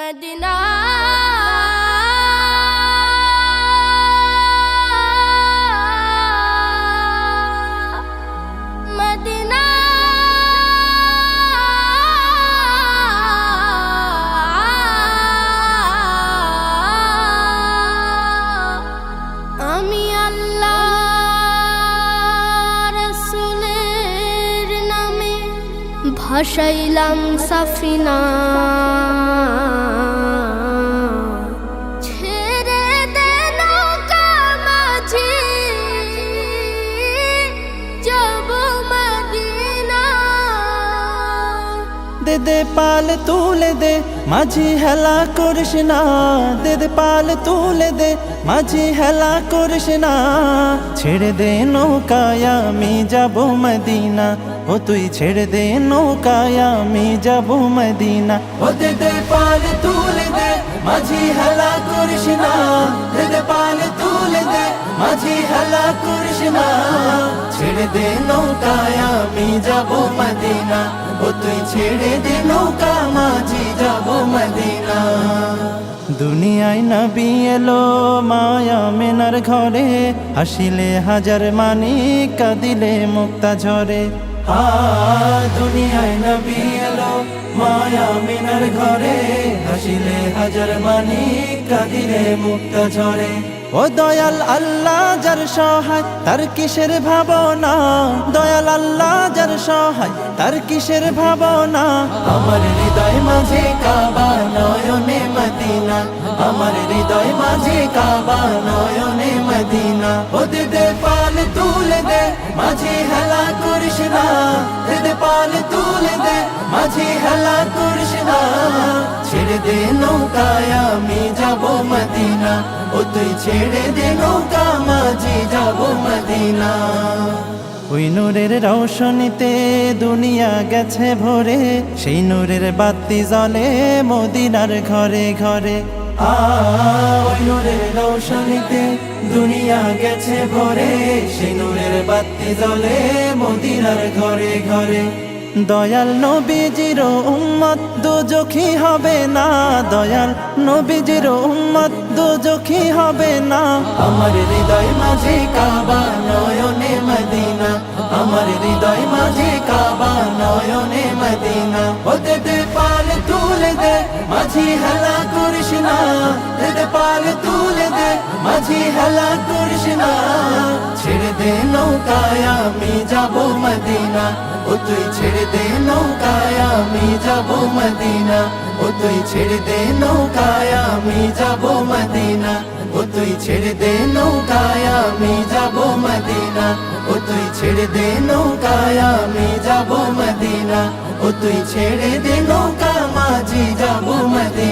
Medina Medina আমি আল্লাহ রাসূলের নামে ভাসাইলাম সাফিনা ছেড়ে দে নৌকা মাঝি যাব মদিনা দে দে পাল তুলে দে মাঝি হেলা করিস না দে দে পাল তুলে দে মাঝি হেলা করিস না ছেড়ে দে নৌকায় আমি যাব মদিনা ও তুই ছেড়ে দে নৌকায় আমি যাব মদিনা ও দে দে পাল তুলে দে মাঝি হেলা করিস না দে দে পাল তুলে দে মাঝি হেলা করিস না ছেড়ে দে নৌকায় আমি যাব মদিনা ও তুই ছেড়ে দে নৌকা মাঝি যাব মদিনা দুনিয়ায় নবী এলো মায়া মেনার ঘরে হাসিলে হাজার মানিক কাঁদিলে মুক্তা ঝরে দুনিয়ায় নবী এলো মায়া মেনার ঘরে হাসিলে হাজার মানিক কাঁদিলে মুক্তা ঝরে ও দয়াল আল্লাহ যার সহায় তার কিসের ভাবনা দয়াল আল্লাহ যার সহায় তার কিসের ভাবনা আমার হৃদয় মাঝে কাবা নয়নে মদিনা আমার হৃদয় মাঝে কাবা নয়নে মদিনা ও দে দে পাল তুলে দে মাঝে হেলা করিস না দে দে পাল তুলে দে মাঝে হেলা করিস না ছেড়ে দে নৌকায় আমি যাব মদিনা ও তুই ছেড়ে দে নৌকা মাঝি যাব মদিনা ওই নূরের রৌশনীতে দুনিয়া গেছে ভরে সেই নূরের বাতি জ্বলে মদিনার ঘরে ঘরে ওই নূরের রৌশনীতে দুনিয়া গেছে ভরে সেই নূরের বাতি জ্বলে মদিনার ঘরে ঘরে দয়াল নবীজির উম্মত দোজখী হবে না দয়াল নবীজির উম্মত দোজখী হবে না আমার হৃদয় মাঝে কাবা নয়নে মদিনা আমার হৃদয় মাঝে কাবা নয়নে মদিনা ও দে দে পাল তুলে দে মাঝি হেলা করিস না দে দে পাল তুলে দে মাঝি হেলা করিস না ছেড়ে দে নৌকায় আমি যাব মদিনা ও তুই ছেড়ে দে নৌকায় আমি যাব মদিনা ও তুই ছেড়ে দে নৌকায় আমি যাব মদিনা ও তুই ছেড়ে দে নৌকায় আমি যাব মদিনা ও তুই ছেড়ে দে নৌকায় আমি যাব মদিনা ও তুই ছেড়ে দে নৌকা মাঝি যাব মদিনা।